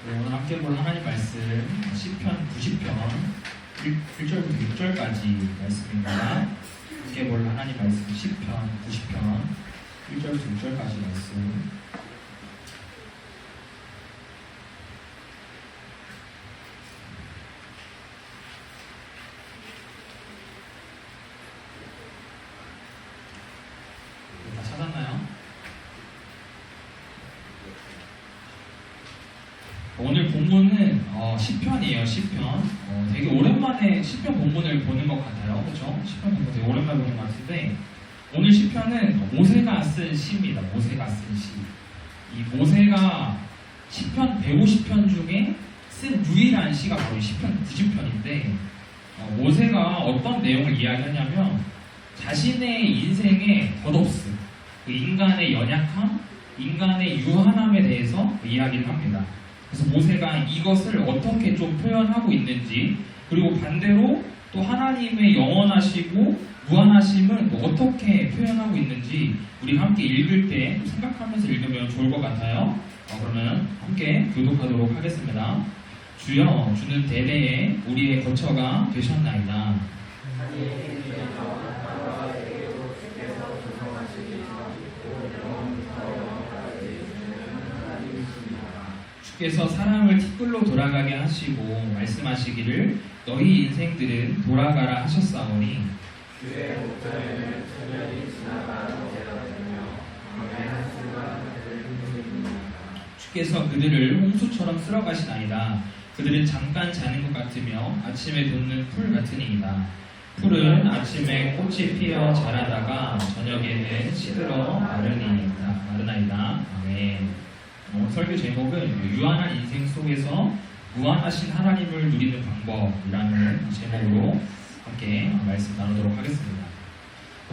오늘 함께 볼 하나님 말씀 시편 90편 1절부터 6절까지 말씀입니다. 함께 볼 하나님 말씀 시편 90편 1절부터 6절까지 말씀. 다 찾았나요? 오늘 본문은 시편이에요. 시편. 되게 오랜만에 시편 본문을 보는 것 같아요. 그렇죠? 시편 본문 되게 오랜만에 보는 것 같은데 오늘 시편은 모세가 쓴 시입니다. 모세가 쓴 시. 이 모세가 시편 150편 중에 쓴 유일한 시가 바로 시편 90편인데 모세가 어떤 내용을 이야기하냐면 자신의 인생의 덧없음, 그 인간의 연약함, 인간의 유한함에 대해서 이야기를 합니다. 그래서 모세가 이것을 어떻게 좀 표현하고 있는지, 그리고 반대로 또 하나님의 영원하시고 무한하심을 또 어떻게 표현하고 있는지 우리가 함께 읽을 때 생각하면서 읽으면 좋을 것 같아요. 그러면 함께 교독하도록 하겠습니다. 주여, 주는 대대에 우리의 거처가 되셨나이다. 주께서 사람을 티끌로 돌아가게 하시고 말씀하시기를 너희 인생들은 돌아가라 하셨사오니 주의 목전에는 천년이 지나가는 때가 되며 밤의 한순간을 누립니다. 주께서 그들을 홍수처럼 쓸어가시나이다. 그들은 잠깐 자는 것 같으며 아침에 돋는 풀 같으니이다. 풀은 아침에 꽃이 피어 자라다가 저녁에는 시들어 마르나이다. 아멘. 설교 제목은 유한한 인생 속에서 무한하신 하나님을 누리는 방법이라는 제목으로 함께 말씀 나누도록 하겠습니다.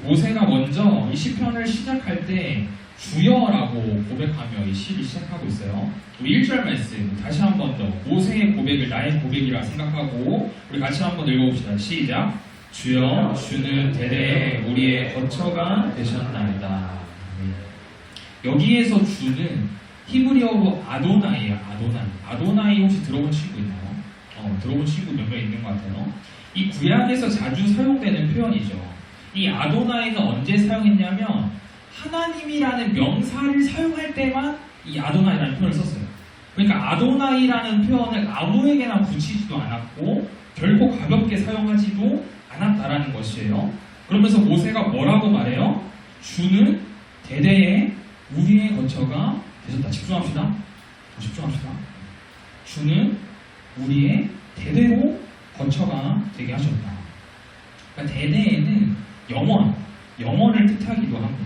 모세가 먼저 이 시편을 시작할 때 주여라고 고백하며 이 시를 시작하고 있어요. 우리 1절 말씀 다시 한 번 더 모세의 고백을 나의 고백이라 생각하고 우리 같이 한번 읽어봅시다. 시작. 주여, 주는 대대에 우리의 거처가 되셨나이다. 여기에서 주는 히브리어로 아도나이예요. 아도나이 혹시 들어본 친구 있나요? 들어본 친구 몇 명 있는 것 같아요. 이 구약에서 자주 사용되는 표현이죠. 이 아도나이가 언제 사용했냐면 하나님이라는 명사를 사용할 때만 이 아도나이라는 표현을 썼어요. 그러니까 아도나이라는 표현을 아무에게나 붙이지도 않았고 결코 가볍게 사용하지도 않았다라는 것이에요. 그러면서 모세가 뭐라고 말해요? 주는 대대에 우리의 거처가 되셨다. 집중합시다. 주는 우리의 대대로 거처가 되게 하셨다. 그러니까 대대에는 영원을 뜻하기도 합니다.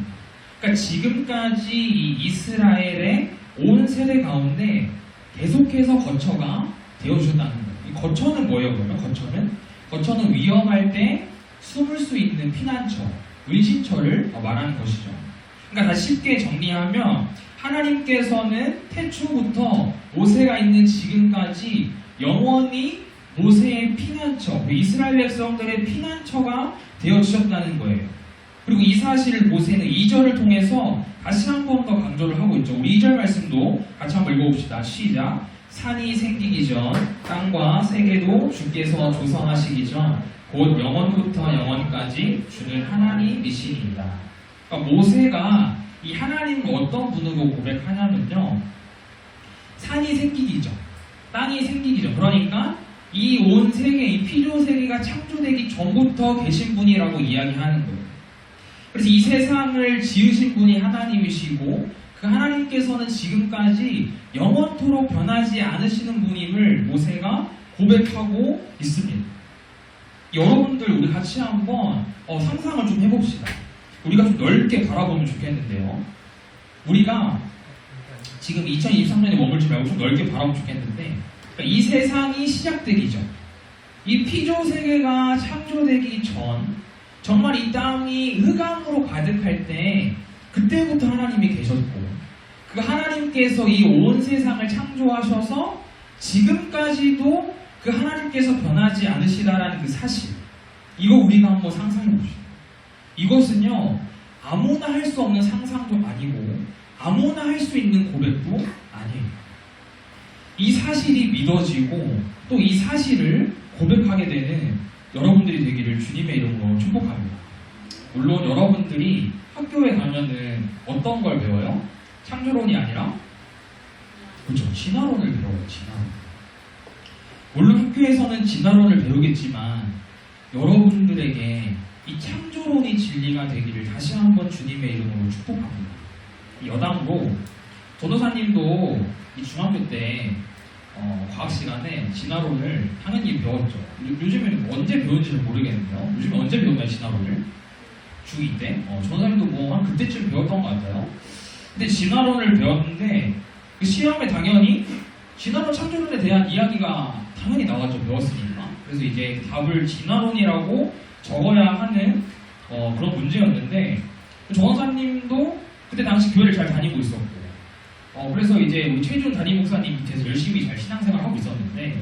그러니까 지금까지 이 이스라엘의 온 세대 가운데 계속해서 거처가 되어주셨다는 거예요. 이 거처는 뭐예요? 그러면 거처는 위험할 때 숨을 수 있는 피난처, 은신처를 말하는 것이죠. 그러니까 다시 쉽게 정리하면 하나님께서는 태초부터 모세가 있는 지금까지 영원히 모세의 피난처, 이스라엘 백성들의 피난처가 되어주셨다는 거예요. 그리고 이 사실을 모세는 2절을 통해서 다시 한 번 더 강조를 하고 있죠. 우리 2절 말씀도 같이 한번 읽어봅시다. 시작. 산이 생기기 전 땅과 세계도 주께서 조성하시기 전 곧 영원부터 영원까지 주는 하나님이시니이다. 그러니까 모세가 이 하나님을 어떤 분으로 고백하냐면요. 산이 생기기 전, 땅이 생기기 전, 그러니까 이 온 세계, 이 피조 세계가 창조되기 전부터 계신 분이라고 이야기하는 거예요. 그래서 이 세상을 지으신 분이 하나님이시고 그 하나님께서는 지금까지 영원토록 변하지 않으시는 분임을 모세가 고백하고 있습니다. 여러분들 우리 같이 한번 상상을 좀 해봅시다. 우리가 좀 넓게 바라보면 좋겠는데요. 우리가 지금 2023년에 머물지 말고 좀 넓게 바라보면 좋겠는데 이 세상이 시작되기 전, 이 피조 세계가 창조되기 전 정말 이 땅이 흑암으로 가득할 때 그때부터 하나님이 계셨고 그 하나님께서 이 온 세상을 창조하셔서 지금까지도 그 하나님께서 변하지 않으시다라는 그 사실, 이거 우리가 한번 상상해 봅시다. 이것은요 아무나 할 수 없는 상상도 아니고 아무나 할 수 있는 고백도 아니에요. 이 사실이 믿어지고 또 이 사실을 고백하게 되는 여러분들이 되기를 주님의 이름으로 축복합니다. 물론 여러분들이 학교에 가면은 어떤 걸 배워요? 창조론이 아니라 그렇죠. 진화론을 배워요. 진화론. 물론 학교에서는 진화론을 배우겠지만 여러분들에게 이 창조론이 진리가 되기를 다시 한번 주님의 이름으로 축복합니다. 여담으로 전도사님도 이 중학교 때 과학 시간에 진화론을 당연히 배웠죠. 요즘에는 언제 배운지 모르겠는데요. 요즘에 언제 배웠나요, 진화론을? 중2 때? 전도사님도 뭐 한 그때쯤 배웠던 것 같아요. 근데 진화론을 배웠는데 그 시험에 당연히 진화론 창조론에 대한 이야기가 당연히 나왔죠. 배웠으니까. 그래서 이제 답을 진화론이라고 적어야 하는 그런 문제였는데 전도사님도 그때 당시 교회를 잘 다니고 있었고 그래서 이제 우리 최준 담임 목사님 밑에서 열심히 잘 신앙생활을 하고 있었는데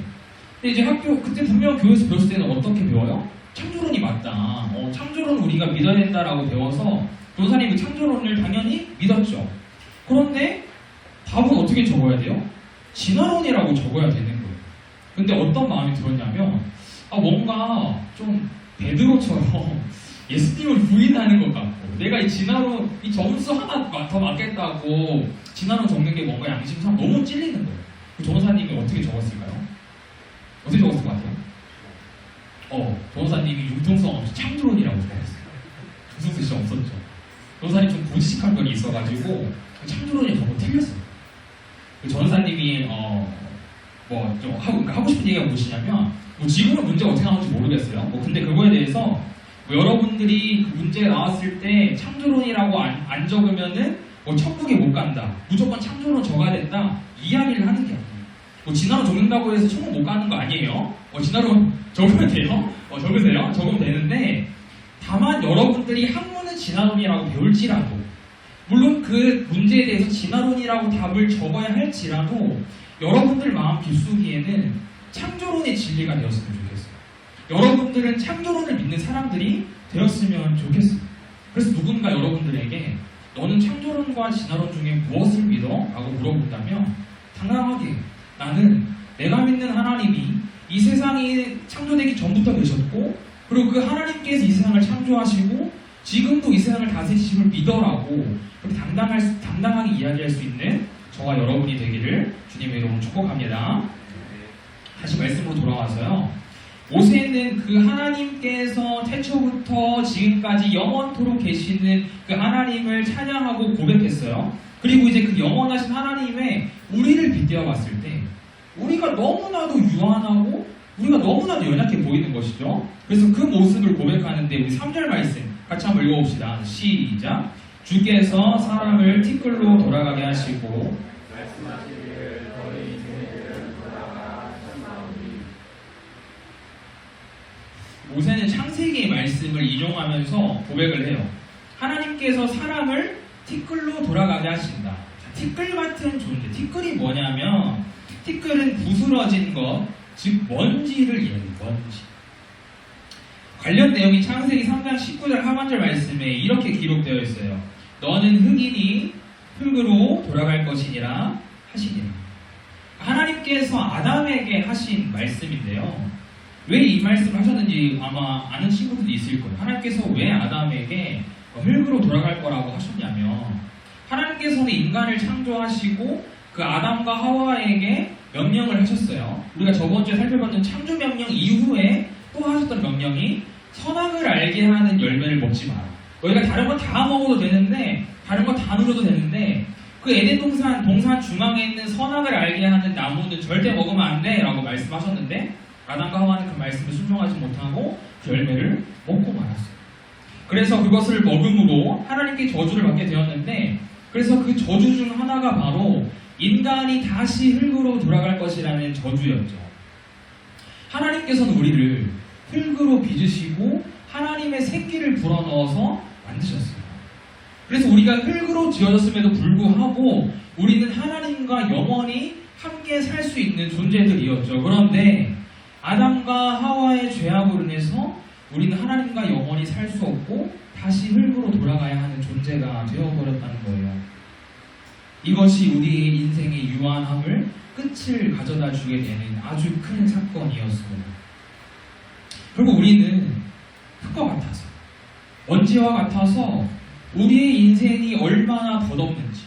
근데 이제 그때 분명 교회에서 배웠을 때는 어떻게 배워요? 창조론이 맞다. 창조론 우리가 믿어야 된다라고 배워서 전도사님 그 창조론을 당연히 믿었죠. 그런데 답은 어떻게 적어야 돼요? 진화론이라고 적어야 되는 거예요. 근데 어떤 마음이 들었냐면 뭔가 좀 베드로처럼 예수님을 부인하는 것 같고 내가 이 진화론 이 점수 하나 더 맞겠다고 진화론 적는 게 뭔가 양심상 너무 찔리는 거예요. 그 전도사님이 어떻게 적었을까요? 어떻게 적었을 것 같아요? 전도사님이 융통성 없이 창조론이라고 적었어요. 무슨 뜻이 없었죠. 전도사님 좀 고지식한 면이 있어가지고 창조론이 너무 틀렸어요. 그 전도사님이 좀 하고 싶은 얘기가 무엇이냐면 지금은 문제가 어떻게 나오는지 모르겠어요. 근데 그거에 대해서 여러분들이 그 문제 나왔을 때 창조론이라고 안 적으면은 천국에 못 간다. 무조건 창조론 적어야 된다. 이야기를 하는 게 아니에요. 진화론 적는다고 해서 천국 못 가는 거 아니에요. 진화론 적으면 돼요. 적으세요. 적으면 되는데 다만 여러분들이 학문은 진화론이라고 배울지라도 물론 그 문제에 대해서 진화론이라고 답을 적어야 할지라도 여러분들 마음 깊숙이에는 창조론의 진리가 되었으면 좋겠어요. 여러분들은 창조론을 믿는 사람들이 되었으면 좋겠어요. 그래서 누군가 여러분들에게 너는 창조론과 진화론 중에 무엇을 믿어? 라고 물어본다면 당당하게 나는 내가 믿는 하나님이 이 세상이 창조되기 전부터 계셨고 그리고 그 하나님께서 이 세상을 창조하시고 지금도 이 세상을 다스리심을 믿어라고 그렇게 당당하게 이야기할 수 있는 저와 여러분이 되기를 주님의 이름으로 축복합니다. 다시 말씀으로 돌아와서요. 모세는 그 하나님께서 태초부터 지금까지 영원토록 계시는 그 하나님을 찬양하고 고백했어요. 그리고 이제 그 영원하신 하나님의 우리를 빗대어 봤을 때 우리가 너무나도 유한하고 우리가 너무나도 연약해 보이는 것이죠. 그래서 그 모습을 고백하는데 우리 3절 말씀 같이 한번 읽어봅시다. 시작. 주께서 사람을 티끌로 돌아가게 하시고 모세는 창세기의 말씀을 인용하면서 고백을 해요. 하나님께서 사람을 티끌로 돌아가게 하신다. 자, 티끌 같은 존재. 티끌이 뭐냐면 티끌은 부스러진 것, 즉 먼지를 얘기해요. 먼지. 관련 내용이 창세기 3장 19절 하반절 말씀에 이렇게 기록되어 있어요. 너는 흙이니 흙으로 돌아갈 것이니라 하시니라. 하나님께서 아담에게 하신 말씀인데요. 왜 이 말씀을 하셨는지 아마 아는 친구들도 있을 거예요. 하나님께서 왜 아담에게 흙으로 돌아갈 거라고 하셨냐면 하나님께서는 인간을 창조하시고 그 아담과 하와에게 명령을 하셨어요. 우리가 저번 주에 살펴봤던 창조 명령 이후에 또 하셨던 명령이 선악을 알게 하는 열매를 먹지 마라. 너희가 다른 거 다 먹어도 되는데 다른 거 다 누려도 되는데 그 에덴 동산 중앙에 있는 선악을 알게 하는 나무는 절대 먹으면 안 돼 라고 말씀하셨는데 아담과 하와는 그 말씀을 순종하지 못하고 그 열매를 먹고 말았어요. 그래서 그것을 먹음으로 하나님께 저주를 받게 되었는데 그래서 그 저주 중 하나가 바로 인간이 다시 흙으로 돌아갈 것이라는 저주였죠. 하나님께서는 우리를 흙으로 빚으시고 하나님의 생기를 불어넣어서 만드셨어요. 그래서 우리가 흙으로 지어졌음에도 불구하고 우리는 하나님과 영원히 함께 살 수 있는 존재들이었죠. 그런데 아담과 하와의 죄악으로 인해서 우리는 하나님과 영원히 살 수 없고 다시 흙으로 돌아가야 하는 존재가 되어버렸다는 거예요. 이것이 우리의 인생의 유한함을 끝을 가져다 주게 되는 아주 큰 사건이었습니다. 결국 우리는 흙과 같아서, 먼지와 같아서 우리의 인생이 얼마나 덧없는지,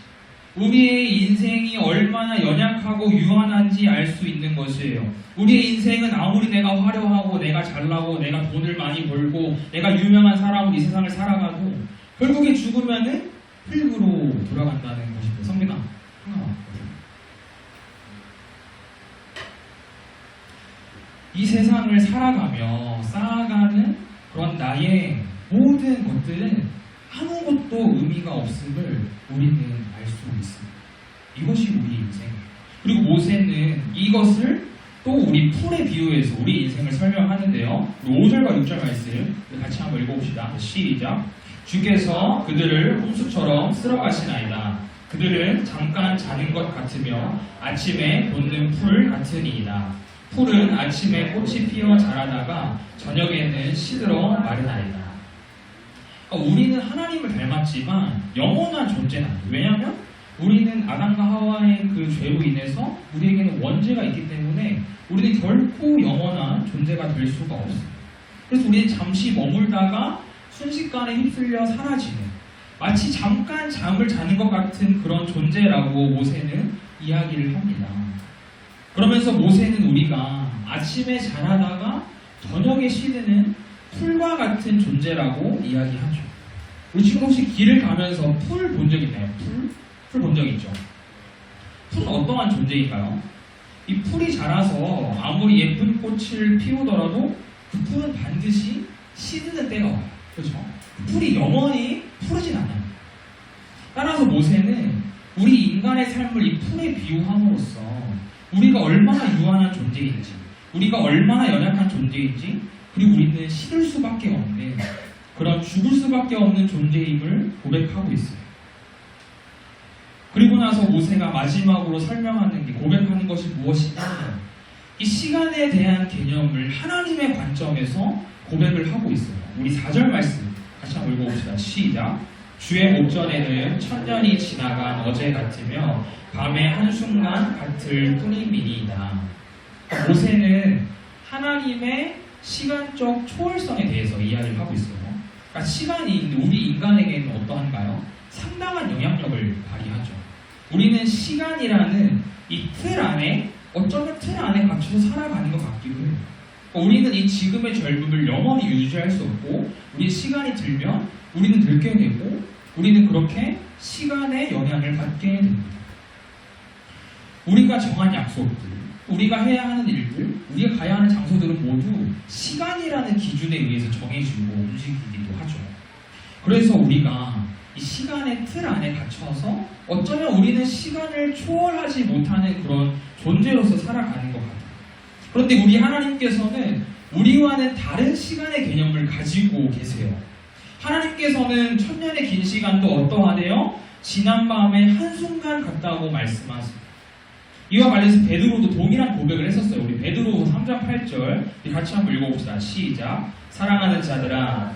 우리의 인생이 얼마나 연약하고 유한한지 알 수 있는 것이에요. 우리의 인생은 아무리 내가 화려하고 내가 잘나고 내가 돈을 많이 벌고 내가 유명한 사람으로 이 세상을 살아가도 결국에 죽으면은 흙으로 돌아간다는 것입니다. 성경아, 이 세상을 살아가며 쌓아가는 그런 나의 모든 것들은 아무것도 의미가 없음을 우리는 알 수 있습니다. 이것이 우리 인생이에요. 그리고 모세는 이것을 또 우리 풀에 비유해서 우리 인생을 설명하는데요. 5절과 6절 말씀 같이 한번 읽어봅시다. 시작. 주께서 그들을 홍수처럼 쓸어가시나이다. 그들은 잠깐 자는 것 같으며 아침에 돋는 풀 같으니이다. 풀은 아침에 꽃이 피어 자라다가 저녁에는 시들어 마르나이다. 우리는 하나님을 닮았지만 영원한 존재는 아니에요. 왜냐하면 우리는 아담과 하와의 그 죄로 인해서 우리에게는 원죄가 있기 때문에 우리는 결코 영원한 존재가 될 수가 없어요. 그래서 우리는 잠시 머물다가 순식간에 휩쓸려 사라지는, 마치 잠깐 잠을 자는 것 같은 그런 존재라고 모세는 이야기를 합니다. 그러면서 모세는 우리가 아침에 자라다가 저녁에 시드는 풀과 같은 존재라고 이야기하죠. 우리 지금 혹시 길을 가면서 풀 본 적 있나요? 풀 본 적 있죠? 풀은 어떠한 존재인가요? 이 풀이 자라서 아무리 예쁜 꽃을 피우더라도 그 풀은 반드시 시드는 때가 와요. 그렇죠? 풀이 영원히 푸르진 않아요. 따라서 모세는 우리 인간의 삶을 이 풀에 비유함으로써 우리가 얼마나 유한한 존재인지, 우리가 얼마나 연약한 존재인지, 그리고 우리는 시들 수밖에 없는 그런 죽을 수밖에 없는 존재임을 고백하고 있어요. 그리고 나서 모세가 마지막으로 설명하는 게, 고백하는 것이 무엇이냐, 이 시간에 대한 개념을 하나님의 관점에서 고백을 하고 있어요. 우리 4절 말씀 같이 한번 읽어봅시다. 시작. 주의 목전에는 천년이 지나간 어제 같으며 밤의 한순간 같을 뿐임이니이다. 모세는 하나님의 시간적 초월성에 대해서 이야기를 하고 있어요. 그러니까 시간이 우리 인간에게는 어떠한가요? 상당한 영향력을 발휘하죠. 우리는 시간이라는 이 틀 안에, 어쩌면 틀 안에 갇혀서 살아가는 것 같기도 해요. 우리는 이 지금의 젊음을 영원히 유지할 수 없고, 우리 시간이 들면 우리는 늙게 되고, 우리는 그렇게 시간의 영향을 받게 됩니다. 우리가 정한 약속들, 우리가 해야 하는 일들, 우리가 가야 하는 장소들은 모두 시간이라는 기준에 의해서 정해지고 움직이기도 하죠. 그래서 우리가 이 시간의 틀 안에 갇혀서 어쩌면 우리는 시간을 초월하지 못하는 그런 존재로서 살아가는 것 같아요. 그런데 우리 하나님께서는 우리와는 다른 시간의 개념을 가지고 계세요. 하나님께서는 천년의 긴 시간도 어떠하대요? 지난 밤의 한순간 같다고 말씀하십니다. 이와 관련해서 베드로도 동일한 고백을 했었어요. 우리 베드로서 3장 8절 같이 한번 읽어봅시다. 시작. 사랑하는 자들아,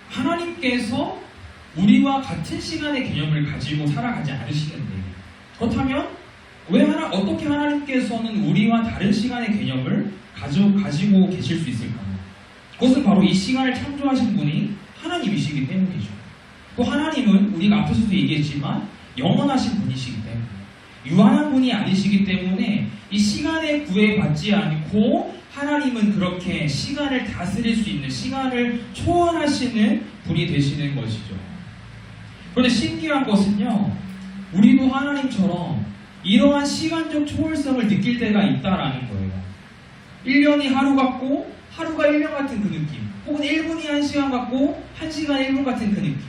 하나님께서 우리와 같은 시간의 개념을 가지고 살아가지 않으시는데, 그렇다면 어떻게 하나님께서는 우리와 다른 시간의 개념을 가지고 계실 수 있을까요? 그것은 바로 이 시간을 창조하신 분이 하나님이시기 때문이죠. 또 하나님은 우리가 앞에서도 얘기했지만 영원하신 분이시기 때문에, 유한한 분이 아니시기 때문에 이 시간에 구애받지 않고 하나님은 그렇게 시간을 다스릴 수 있는, 시간을 초월하시는 분이 되시는 것이죠. 그런데 신기한 것은요, 우리도 하나님처럼 이러한 시간적 초월성을 느낄 때가 있다라는 거예요. 1년이 하루 같고 하루가 1년 같은 그 느낌, 혹은 1분이 1시간 같고 1시간 1분 같은 그 느낌.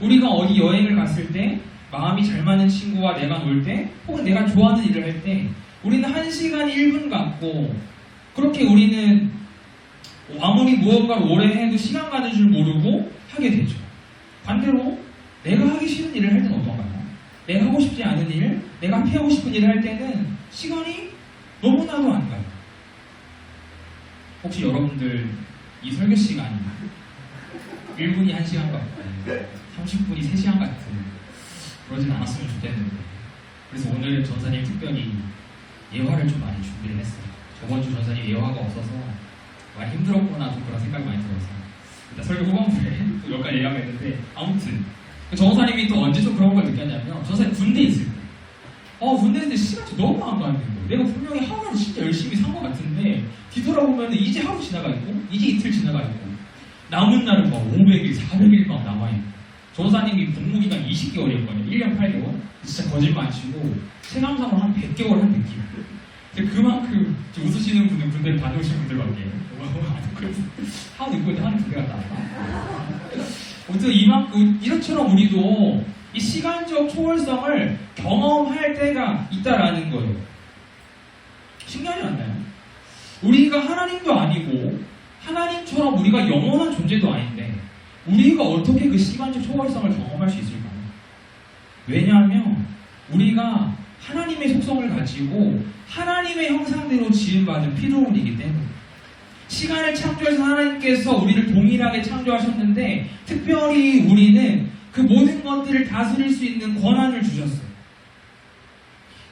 우리가 어디 여행을 갔을 때, 마음이 잘 맞는 친구와 내가 놀 때, 혹은 내가 좋아하는 일을 할 때, 우리는 1시간 1분 같고, 그렇게 우리는 아무리 무언가를 오래 해도 시간 가는 줄 모르고 하게 되죠. 반대로 내가 하기 싫은 일을 할 때는 어떤가요? 내가 하고 싶지 않은 일, 내가 피하고 싶은 일을 할 때는 시간이 너무나도 안 가요. 혹시 여러분들 이 설교 시간이 1분이 1시간 같고 30분이 3시간 같은 그러진 않았으면 좋겠는데, 그래서 오늘 전사님 특별히 예화를 좀 많이 준비를 했어요. 저번 주 전사님 예화가 없어서 많이 힘들었구나 좀 그런 생각이 많이 들어서 일단 설교 후반부에 또 몇 가지 예화가 있는데, 아무튼 전사님이 또 언제 좀 그런 걸 느꼈냐면, 전사님 군대 있을 때 군대 있을 때 시간이 너무 안 가는 거예요. 내가 분명히 하루라도 진짜 열심히 산 것 같은데 뒤돌아보면 이제 하루 지나가 있고 이제 이틀 지나가 있고 남은 날은 막 500일, 400일 막 남아있고, 전사님이 복무기간 20개월이었거든요. 1년 8개월. 진짜 거짓말 안 치고 체감상으로 한 100개월 한 느낌. 그만큼 웃으시는 분들, 군대를 다녀오신 분들밖에 하루 있고 있는데 하루 두 개 갔다 왔다. 아무튼 이만큼 이렇처럼 우리도 이 시간적 초월성을 경험할 때가 있다라는 거예요. 신기하지 않나요? 우리가 하나님도 아니고 하나님처럼 우리가 영원한 존재도 아닌데 우리가 어떻게 그 시간적 초월성을 경험할 수 있을까요? 왜냐하면 우리가 하나님의 속성을 가지고 하나님의 형상대로 지음받은 피조물이기 때문에, 시간을 창조해서 하나님께서 우리를 동일하게 창조하셨는데 특별히 우리는 그 모든 것들을 다스릴 수 있는 권한을 주셨어요.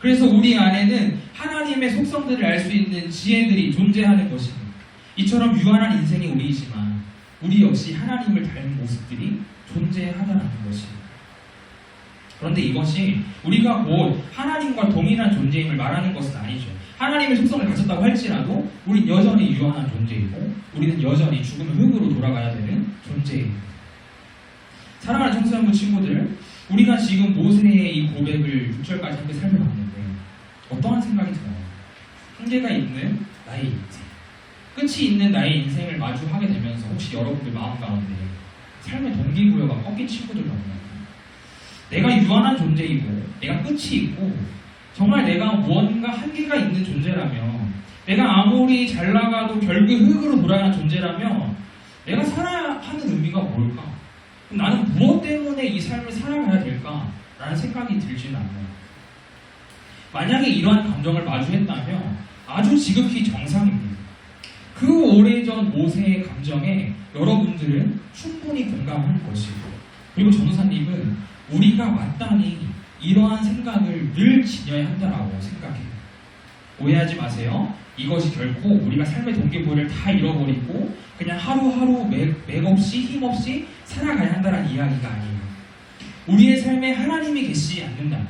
그래서 우리 안에는 하나님의 속성들을 알 수 있는 지혜들이 존재하는 것입니다. 이처럼 유한한 인생이 우리이지만 우리 역시 하나님을 닮은 모습들이 존재하다는 것입니다. 그런데 이것이 우리가 곧 하나님과 동일한 존재임을 말하는 것은 아니죠. 하나님의 속성을 가졌다고 할지라도 우리는 여전히 유한한 존재이고 우리는 여전히 죽으면 흙으로 돌아가야 되는 존재입니다. 사랑하는 청소년부 친구들, 우리가 지금 모세의 이 고백을 6절까지 함께 살펴봤는데 어떠한 생각이 들어요? 한계가 있는 나의 인생, 끝이 있는 나의 인생을 마주하게 되면서 혹시 여러분들 마음 가운데 삶의 동기부여가 꺾인 친구들 없나요? 내가 유한한 존재이고 내가 끝이 있고 정말 내가 무언가 한계가 있는 존재라면, 내가 아무리 잘 나가도 결국 흙으로 돌아가는 존재라면 내가 살아야 하는 의미가 뭘까? 그럼 나는 무엇 때문에 이 삶을 살아가야 될까? 라는 생각이 들지는 않아요. 만약에 이러한 감정을 마주했다면 아주 지극히 정상입니다. 그 오래전 모세의 감정에 여러분들은 충분히 공감할 것이고, 그리고 전도사님은 우리가 마땅히 이러한 생각을 늘 지녀야 한다라고 생각해요. 오해하지 마세요. 이것이 결코 우리가 삶의 동기부여를 다 잃어버리고 그냥 하루하루 맥없이 힘없이 살아가야 한다는 이야기가 아니에요. 우리의 삶에 하나님이 계시지 않는다,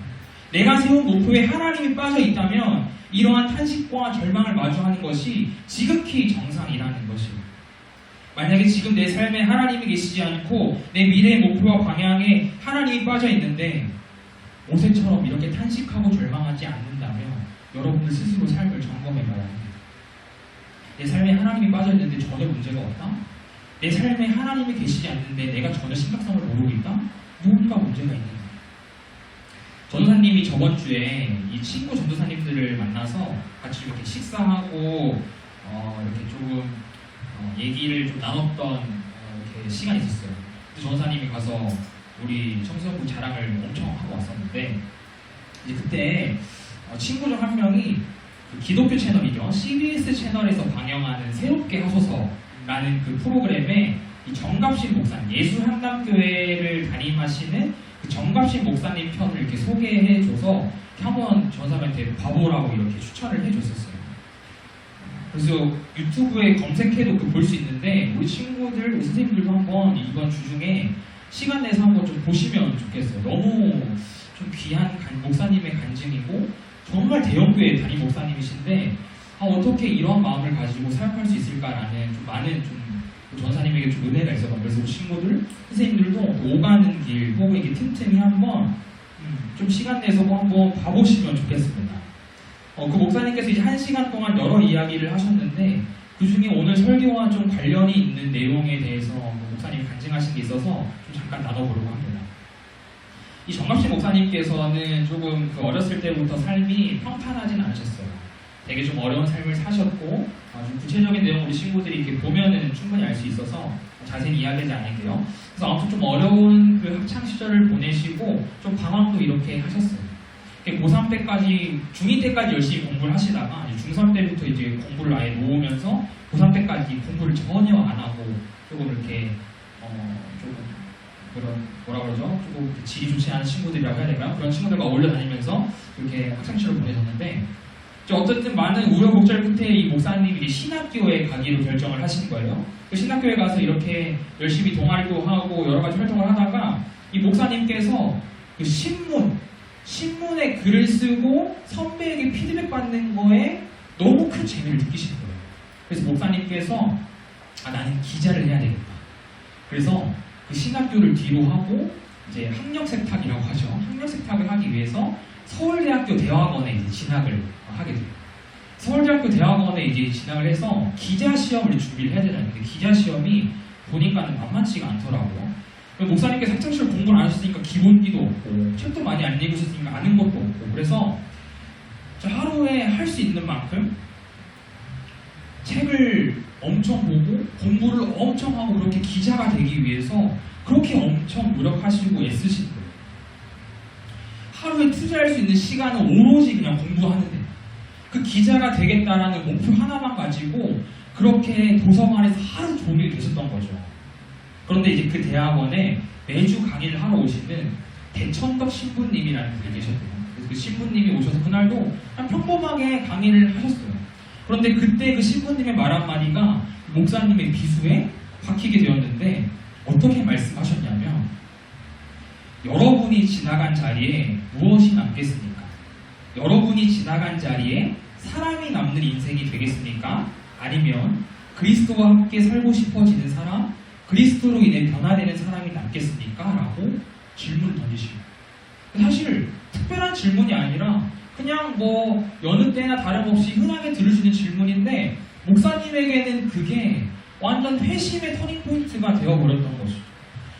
내가 세운 목표에 하나님이 빠져 있다면 이러한 탄식과 절망을 마주하는 것이 지극히 정상이라는 것입니다. 만약에 지금 내 삶에 하나님이 계시지 않고 내 미래의 목표와 방향에 하나님이 빠져 있는데 모세처럼 이렇게 탄식하고 절망하지 않는다면 여러분들 스스로 삶을 점검해봐야 합니다. 내 삶에 하나님이 빠져 있는데 전혀 문제가 없다? 내 삶에 하나님이 계시지 않는데 내가 전혀 심각성을 모르고 있다? 뭔가 문제가 있는가? 전도사님이 저번 주에 이 친구 전도사님들을 만나서 같이 이렇게 식사하고 이렇게 조금 얘기를 좀 나눴던 이렇게 시간이 있었어요. 그때 전도사님이 가서 우리 청소년부 자랑을 엄청 하고 왔었는데, 이제 그때 친구 중 한 명이 그 기독교 채널이죠, CBS 채널에서 방영하는 새롭게 하소서라는 그 프로그램에 이 정갑신 목사님, 예수한담교회를 담임하시는 그 정갑신 목사님 편을 이렇게 소개해줘서 한번 전사님한테 봐보라고 이렇게 추천을 해줬었어요. 그래서 유튜브에 검색해도 볼 수 있는데 우리 친구들, 우리 선생님들도 한번 이번 주 중에 시간 내서 한번 좀 보시면 좋겠어요. 너무 좀 귀한 목사님의 간증이고 정말 대형교회 담임 목사님이신데 어떻게 이런 마음을 가지고 사역할 수 있을까라는 좀 많은 좀 전사님에게 좀 은혜가 있어서, 그래서 우리 친구들, 선생님들도 오가는 길 혹은 이게 틈틈이 한번 좀 시간 내서 한번 봐보시면 좋겠습니다. 그 목사님께서 이제 1시간 동안 여러 이야기를 하셨는데 그 중에 오늘 설교와 좀 관련이 있는 내용에 대해서 목사님이 간증하신 게 있어서 좀 잠깐 나눠보려고 합니다. 이 정갑신 목사님께서는 조금 그 어렸을 때부터 삶이 평탄하진 않으셨어요. 되게 좀 어려운 삶을 사셨고 좀 구체적인 내용 우리 친구들이 이렇게 보면은 충분히 알 수 있어서 자세히 이야기하지 않을게요. 그래서 아무튼 좀 어려운 그 학창 시절을 보내시고 좀 방황도 이렇게 하셨어요. 고3 때까지, 중2 때까지 열심히 공부를 하시다가 중3 때부터 이제 공부를 아예 놓으면서 고3 때까지 공부를 전혀 안 하고 조금 이렇게 조금 그런 뭐라 그러죠? 조금 질이 좋지 않은 친구들이라고 해야 될까요? 그런 친구들과 어울려 다니면서 이렇게 학창시절을 보내셨는데 어쨌든 많은 우여곡절 끝에 이 목사님이 신학교에 가기로 결정을 하신 거예요. 그 신학교에 가서 이렇게 열심히 동아리도 하고 여러 가지 활동을 하다가 이 목사님께서 그 신문에 글을 쓰고 선배에게 피드백 받는 거에 너무 큰 재미를 느끼시는 거예요. 그래서 목사님께서 나는 기자를 해야 되겠다. 그래서 그 신학교를 뒤로 하고 이제 학력 세탁이라고 하죠. 학력 세탁을 하기 위해서 서울대학교 대학원에 이제 진학을 하게 돼요. 서울대학교 대학원에 이제 진학을 해서 기자 시험을 준비를 해야 되는데 기자 시험이 보니까는 만만치가 않더라고요. 목사님께서 학창시절 공부를 안 하셨으니까 기본기도 없고 책도 많이 안 읽으셨으니까 아는 것도 없고 그래서 하루에 할 수 있는 만큼 책을 엄청 보고 공부를 엄청 하고 그렇게 기자가 되기 위해서 그렇게 엄청 노력하시고 애쓰신 거예요. 하루에 투자할 수 있는 시간은 오로지 그냥 공부하는 데 그 기자가 되겠다라는 목표 하나만 가지고 그렇게 도서관에서 하루 종일 계셨던 거죠. 그런데 이제 그 대학원에 매주 강의를 하러 오시는 대천덕 신부님이라는 분이 계셨대요. 그래서 그 신부님이 오셔서 그날도 그냥 평범하게 강의를 하셨어요. 그런데 그때 그 신부님의 말 한마디가 목사님의 비수에 박히게 되었는데 어떻게 말씀하셨냐면 여러분이 지나간 자리에 무엇이 남겠습니까? 여러분이 지나간 자리에 사람이 남는 인생이 되겠습니까? 아니면 그리스도와 함께 살고 싶어지는 사람, 그리스도로 인해 변화되는 사람이 남겠습니까? 라고 질문을 던지시고 사실 특별한 질문이 아니라 그냥 뭐 여느 때나 다름없이 흔하게 들을 수 있는 질문인데 목사님에게는 그게 완전 회심의 터닝포인트가 되어버렸던 것이죠.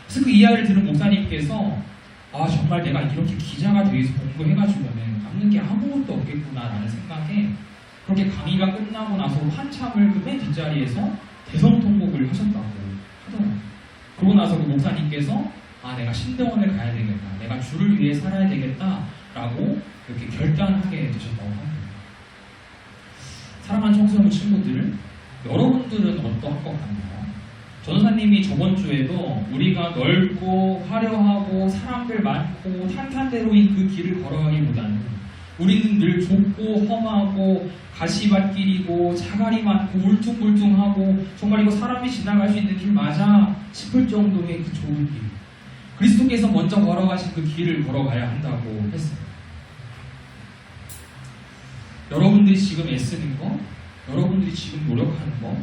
그래서 그 이야기를 들은 목사님께서 정말 내가 이렇게 기자가 되기 위해서 공부해가지고는 남는 게 아무것도 없겠구나라는 생각에 그렇게 강의가 끝나고 나서 한참을 그 맨 뒷자리에서 대성통곡을 하셨다고 하더라고요. 그러고 나서 그 목사님께서 내가 신대원을 가야 되겠다. 내가 주를 위해 살아야 되겠다라고 이렇게 결단하게 되셨다고 합니다. 사랑하는 청소년 친구들, 여러분들은 어떠한 것 같나요? 전도사님이 저번 주에도 우리가 넓고 화려하고 사람들 많고 탄탄대로인 그 길을 걸어가기보다는 우리는 늘 좁고 험하고 가시밭길이고 자갈이 많고 울퉁불퉁하고 정말 이거 사람이 지나갈 수 있는 길 맞아 싶을 정도의 그 좁은 길, 그리스도께서 먼저 걸어가신 그 길을 걸어가야 한다고 했습니다. 여러분들이 지금 애쓰는 거, 여러분들이 지금 노력하는 거,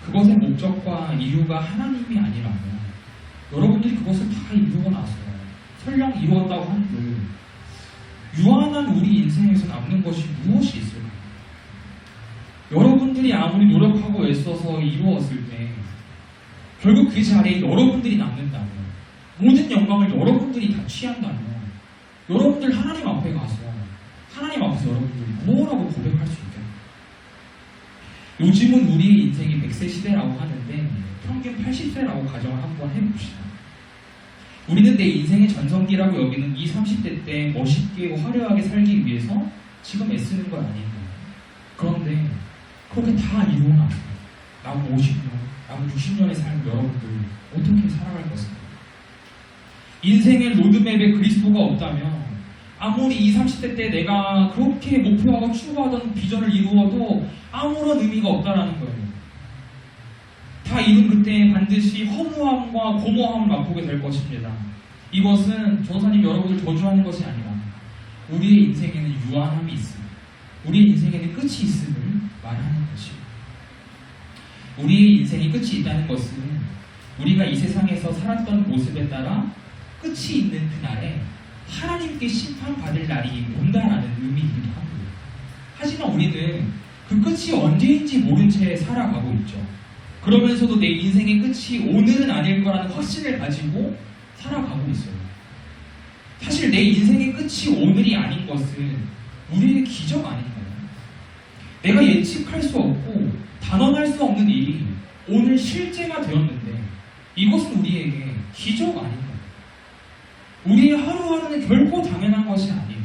그것의 목적과 이유가 하나님이 아니라면 여러분들이 그것을 다 이루고 나서 설령 이루었다고 한들 유한한 우리 인생에서 남는 것이 무엇이 있을까요? 여러분들이 아무리 노력하고 애써서 이루었을 때 결국 그 자리에 여러분들이 남는다면, 모든 영광을 여러분들이 다 취한다면 여러분들 하나님 앞에 가서 하나님 앞에서 여러분들이 뭐라고 고백할 수 있겠나요? 요즘은 우리의 인생이 100세 시대라고 하는데 평균 80세라고 가정을 한번 해봅시다. 우리는 내 인생의 전성기라고 여기는 20, 30대 때 멋있게 화려하게 살기 위해서 지금 애쓰는 건 아닌가요? 그런데 그렇게 다 이루고 나서 나무 50년, 나무 60년의 삶을 여러분들 어떻게 살아갈 것인가? 인생의 로드맵에 그리스도가 없다면 아무리 20, 30대 때 내가 그렇게 목표하고 추구하던 비전을 이루어도 아무런 의미가 없다라는 거예요. 다 이룬 그때 반드시 허무함과 고모함을 맛보게 될 것입니다. 이것은 전도사님 여러분을 저주하는 것이 아니라 우리의 인생에는 유한함이 있습니다. 우리의 인생에는 끝이 있음을 말하는 것입니다. 우리의 인생이 끝이 있다는 것은 우리가 이 세상에서 살았던 모습에 따라 끝이 있는 그날에 하나님께 심판받을 날이 온다라는 의미이기도 합니다. 하지만 우리는 그 끝이 언제인지 모른 채 살아가고 있죠. 그러면서도 내 인생의 끝이 오늘은 아닐 거라는 확신을 가지고 살아가고 있어요. 사실 내 인생의 끝이 오늘이 아닌 것은 우리의 기적 아닌가요? 내가 예측할 수 없고 단언할 수 없는 일이 오늘 실제가 되었는데 이것은 우리에게 기적 아닌가요? 우리의 하루하루는 결코 당연한 것이 아니에요.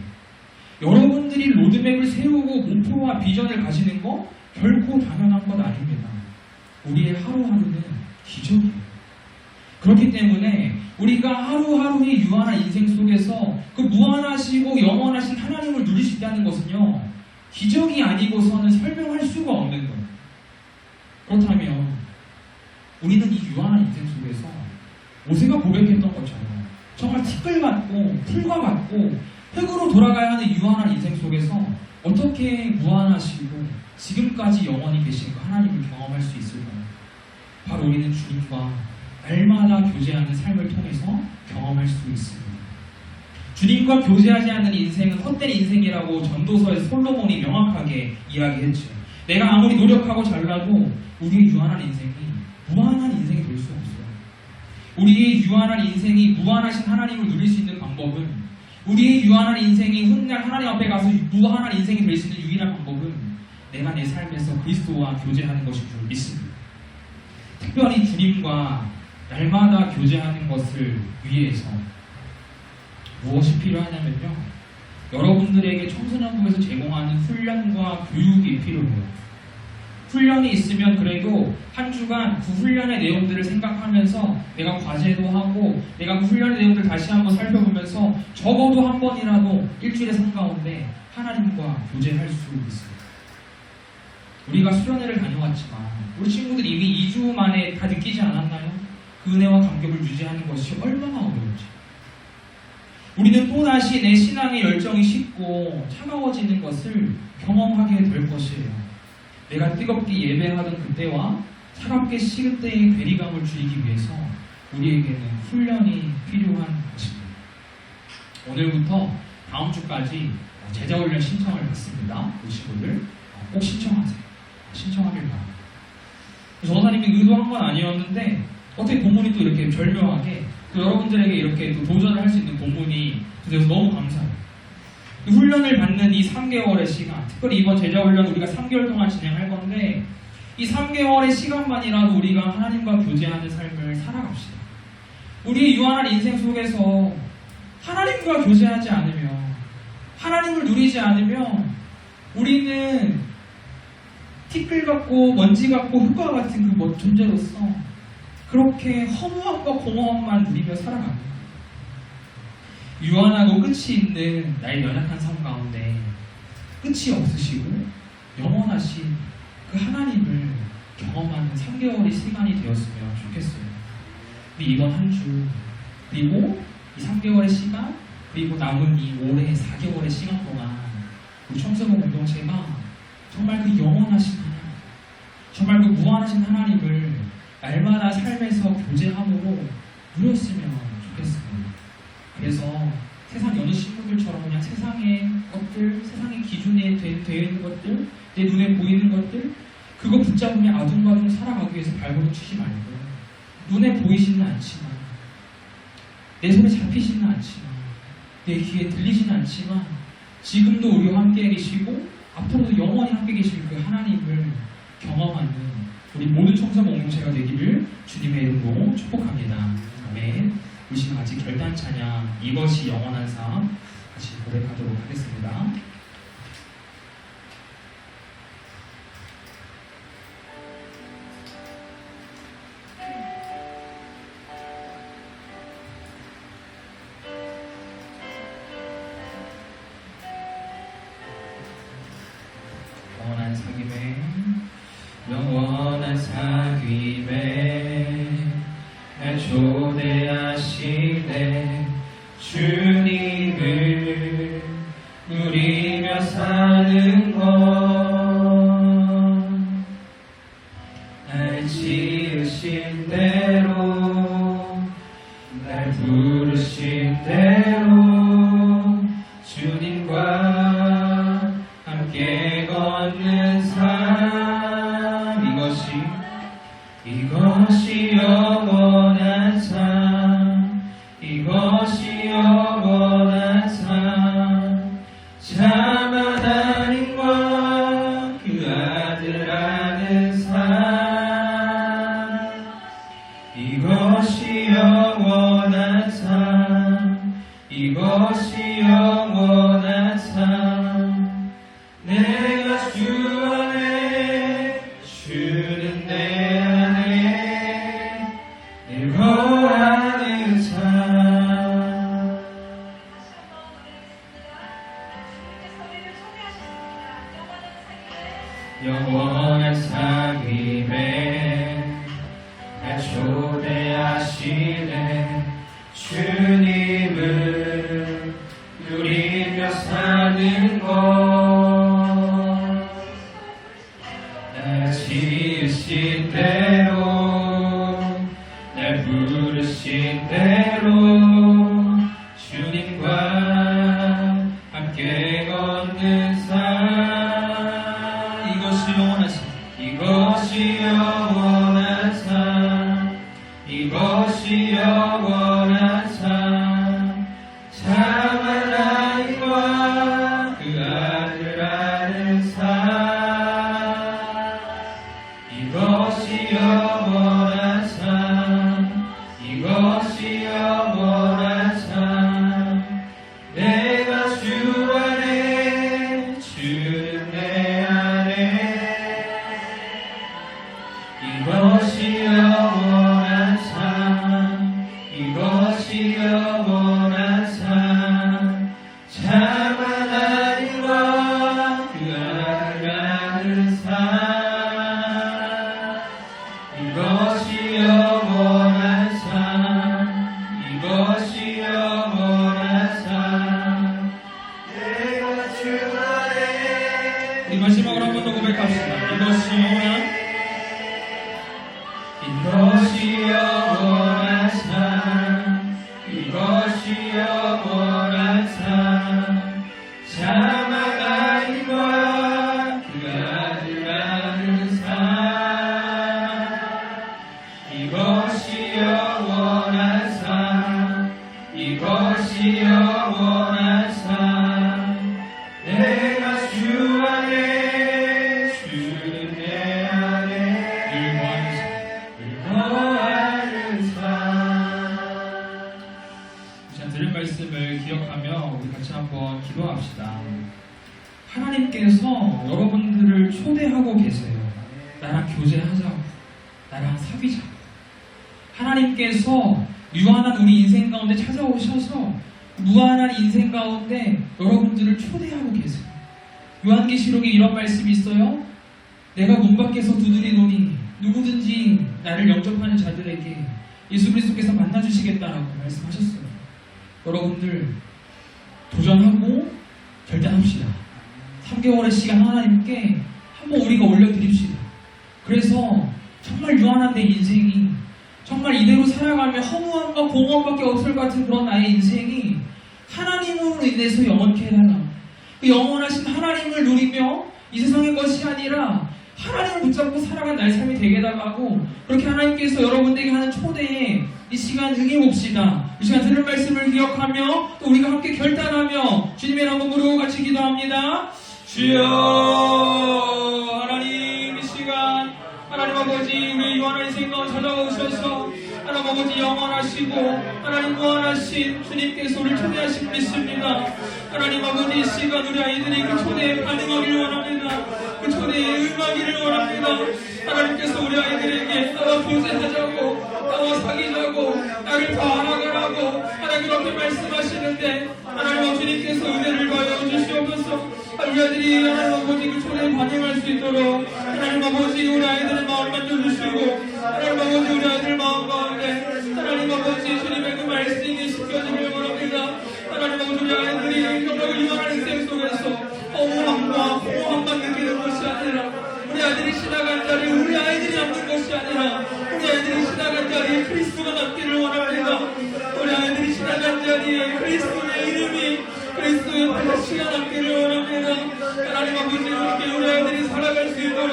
여러분들이 로드맵을 세우고 목표와 비전을 가지는 거 결코 당연한 것 아닙니다. 우리의 하루하루는 기적이에요. 그렇기 때문에 우리가 하루하루의 유한한 인생 속에서 그 무한하시고 영원하신 하나님을 누릴 수 있다는 것은요, 기적이 아니고서는 설명할 수가 없는 거예요. 그렇다면 우리는 이 유한한 인생 속에서 모세가 고백했던 것처럼 정말 티끌같고 풀과 같고 흙으로 돌아가야 하는 유한한 인생 속에서 어떻게 무한하시고 지금까지 영원히 계신 그 하나님을 경험할 수 있을까요? 바로 우리는 주님과 날마다 교제하는 삶을 통해서 경험할 수 있습니다. 주님과 교제하지 않는 인생은 헛된 인생이라고 전도서에서 솔로몬이 명확하게 이야기했죠. 내가 아무리 노력하고 잘나도 우리의 유한한 인생이 무한한 인생이 될 수 없어요. 우리의 유한한 인생이 무한하신 하나님을 누릴 수 있는 방법은, 우리의 유한한 인생이 훗날 하나님 앞에 가서 무한한 인생이 될 수 있는 유일한 방법은 내가 내 삶에서 그리스도와 교제하는 것인 줄 믿습니다. 특별히 주님과 날마다 교제하는 것을 위해서 무엇이 필요하냐면요, 여러분들에게 청소년부에서 제공하는 훈련과 교육이 필요해요. 훈련이 있으면 그래도 한 주간 그 훈련의 내용들을 생각하면서 내가 과제도 하고 내가 그 훈련의 내용들을 다시 한번 살펴보면서 적어도 한 번이라도 일주일의 삶 가운데 하나님과 교제할 수 있습니다. 우리가 수련회를 다녀왔지만 우리 친구들이 이미 2주 만에 다 느끼지 않았나요? 그 은혜와 감격을 유지하는 것이 얼마나 어려운지. 우리는 또다시 내 신앙의 열정이 식고 차가워지는 것을 경험하게 될 것이에요. 내가 뜨겁게 예배하던 그때와 차갑게 식을 때의 괴리감을 줄이기 위해서 우리에게는 훈련이 필요한 것입니다. 오늘부터 다음 주까지 제자훈련 신청을 받습니다. 그 친구들 꼭 신청하세요. 신청하길 바랍니다. 전사님이 의도한 건 아니었는데 어떻게 본문이 또 이렇게 절묘하게 또 여러분들에게 이렇게 또 도전을 할 수 있는 본문이 되어서 너무 감사해요. 그 훈련을 받는 이 3개월의 시간, 특별히 이번 제자훈련 우리가 3개월 동안 진행할 건데 이 3개월의 시간만이라도 우리가 하나님과 교제하는 삶을 살아갑시다. 우리의 유한한 인생 속에서 하나님과 교제하지 않으면, 하나님을 누리지 않으면 우리는 티끌 같고 먼지 같고 흙과 같은 그 존재로서 그렇게 허무함과 공허함만 누리며 살아갑니다. 유한하고 끝이 있는 나의 연약한 삶 가운데 끝이 없으시고 영원하신 그 하나님을 경험하는 3개월의 시간이 되었으면 좋겠어요. 우리 이번 한 주, 그리고 이 3개월의 시간, 그리고 남은 이 올해 4개월의 시간 동안 우리 청소년 공동체가 정말 그 영원하신 하나님, 정말 그 무한하신 하나님을 날마다 삶에서 교제함으로 누렸으면 좋겠습니다. 그래서 세상 여느 친구들처럼 그냥 세상의 것들, 세상의 기준에 되어 있는 것들, 내 눈에 보이는 것들, 그거 붙잡으며 아둥바둥 살아가기 위해서 발버둥 치지 말고, 눈에 보이지는 않지만, 내 손에 잡히지는 않지만, 내 귀에 들리지는 않지만, 지금도 우리와 함께 계시고 앞으로도 영원히 함께 계실 그 하나님을 경험하는 우리 모든 청소 공동체가 되기를 주님의 이름으로 축복합니다. 아멘. 우리 시간 같이 결단 찬양, 이것이 영원한 삶 같이 고백하도록 하겠습니다. 영원한 사귐에, 영원한 사귐에 날 초대하시네. 주님을 누리며 사는 것, 날 지으신 대로, 날 부르신 대로 주님과 함께 걷는 삶, 이것이 영원한 삶, 이것이 영원한 삶. 참 하나님과 그 아들 아는 삶, 이것이 영원한 삶, 이것이 영원한 삶. 영원한 삶에 날 초대하시네. 주님을 누리며 사는 것, 날 지으신 대로, 날 부르신 대로 주님과 함께 걷는 삶, 이것이 영원한 삶, 이것이 영원한 삶, 이것이 영원한 삶. 참 하나님과 그 아들 아는 삶, 이것이 영원한 삶, 이것이 영원한 삶. 내가 주 안에, 주는 내 안에, 이것이 영원한 삶, 이것이 영원한 삶. 참 하나님과 그 아들 아는 삶, 이것이 영원한 삶, 이것이 영원한 삶. 내가 주 안에. 이 마지막으로 한 번 더 고백합시다. 이것이 영원한, 이것이 영원한 삶, 이것이 영원한 삶. 참 하나님과 그 아들 아는 삶, 이것이 영원한 삶, 이것이 영원한 삶. 내가 주 안에, 주는 내 안에, 거하는 삶. 자, 들은 말씀을 기억하며 우리 같이 한번 기도합시다. 하나님께서 여러분들을 초대하고 계세요. 나랑 교제하자고, 나랑 사귀자고. 하나님께서 유한한 우리 인생 가운데 찾아오셔서 무한한 인생 가운데 여러분들을 초대하고 계세요. 요한계시록에 이런 말씀이 있어요. 내가 문 밖에서 두드리노니 누구든지 나를 영접하는 자들에게 예수 그리스도께서 만나주시겠다라고 말씀하셨어요. 여러분들 도전하고 결단합시다. 3개월의 시간 하나님께 한번 우리가 올려드립시다. 그래서 정말 유한한 내 인생이, 정말 이대로 살아가면 허무함과 공허함밖에 없을 것 같은 그런 나의 인생이 하나님으로 인해서 영원케 해달라. 그 영원하신 하나님을 누리며 이 세상의 것이 아니라 하나님을 붙잡고 살아간 나의 삶이 되게 달라고, 그렇게 하나님께서 여러분들에게 하는 초대에 이 시간 응해봅시다. 이 시간 들은 말씀을 기억하며 또 우리가 함께 결단하며 주님의 이름으로 같이 기도합니다. 주여, 하나님 이 시간 하나님 아버지 우리의 유한한 인생 가운데 찾아오셔서 하나님 아버지 영원하시고 하나님 무한하신 주님께서 우리를 초대하신 믿습니다. 하나님 아버지 이 시간 우리 아이들이 그 초대에 반응하기를 원합니다. 그 초대에 응하기를 원합니다. 하나님께서 우리 아이들에게 나와 교제하자고, 나와 사귀자고, 나를 더 알아가라고 하나님 그렇게 말씀하시는데, 하나님 주님께서 은혜를 가하여 주시옵소서. 우리 아이들이 하나님 아버지 그 초대에 반응할 수 있도록 하나님 아버지 우리 아이들의 마음을 만져주시고, 하나님 아버지 우리 아이들 마음 가운데 하나님 아버지 주님의 그 말씀이 시켜지길 원합니다. 하나님 아버지 우리 아이들이 정말 유한한 인생 속에서 허무함과 공허함만 느끼는 것이 아니라, 우리 아이들이 지나간 자리에 우리 아이들이 남는 것이 아니라 우리 아이들이 지나간 자리에 그리스도가 남기를 원합니다. 우리 아이들이 지나간 자리에 그리스도의 이름이, 그리스도의 발자취가 남기를 원합니다. 하나님 아버지 이렇게 우리 아이들이 살아갈 수 있도록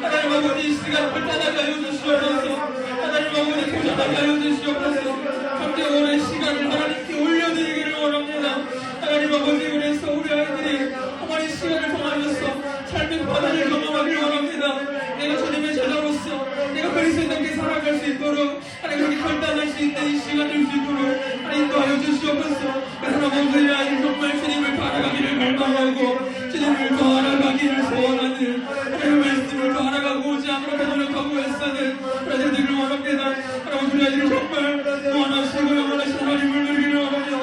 하나님 아버지 이 시간 결단하게 하여 주시옵소서. 하나님 아버지 도전하게 하여 주시옵소서. 3개월의 시간을 하나님께 올려드리기를 원합니다. 하나님 아버지 그래서 우리 아이들이 어머니 시간을 통하여서 삶의 바다를 경험하기를 원합니다. 내가 주님의 제자로서 내가 그리스도인답게 살아갈 수 있도록 하나님 그렇게 결단할 수 있는 이 시간 될 수 있도록 하나님 인도하여 주시옵소서. 그러나 모든 아이들 정말 주님을 더 알아가기를 갈망하고 주님을 더 알아가기를 소원하는, 하나님의 말씀을 더 알아가고 오지 않으려 노력하고 애쓰는 그런 되기를 원합니다. 하나님 우리 아이들이 정말 원하시고 영원하신 하나님을 누리기를 원합니다.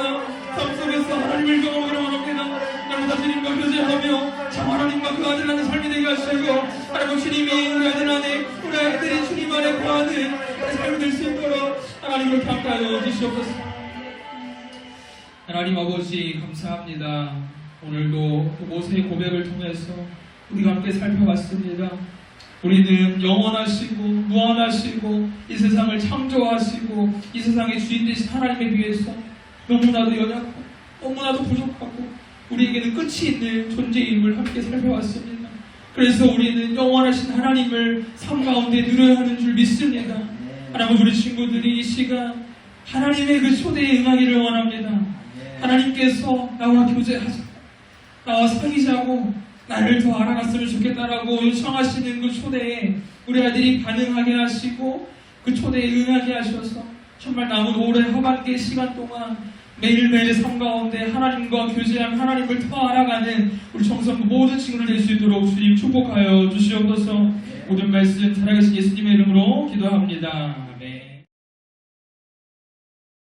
삶 속에서 하나님을 경험하기를 원합니다. 하나님 주님과 교제하며 참 하나님과 그 아들 하는 삶이 되게 하시고 하나님 주님이 우리 아들 안에 우리 아이들이 주님 안에 거하는 삶이 될 수 있도록 하나님 그렇게 함께하여 주시옵소서. 하나님 아버지 감사합니다. 오늘도 모세의 고백을 통해서 우리가 함께 살펴봤습니다. 우리는 영원하시고 무한하시고 이 세상을 창조하시고 이 세상의 주인 되신 하나님에 비해서 너무나도 연약하고 너무나도 부족하고 우리에게는 끝이 있는 존재임을 함께 살펴봤습니다. 그래서 우리는 영원하신 하나님을 삶 가운데 누려야 하는 줄 믿습니다. 하나님 우리 친구들이 이 시간 하나님의 그 초대에 응하기를 원합니다. 하나님께서 나와 교제하자, 나와 사귀자고 나를 더 알아갔으면 좋겠다라고 요청하시는 그 초대에 우리 아들이 반응하게 하시고 그 초대에 응하게 하셔서 정말 남은 올해 하반기 시간 동안 매일매일 삶 가운데 하나님과 교제한 하나님을 더 알아가는 우리 청소년 모든 친구들 될 수 있도록 주님 축복하여 주시옵소서. 모든 말씀 살아계신 예수님의 이름으로 기도합니다. 아멘.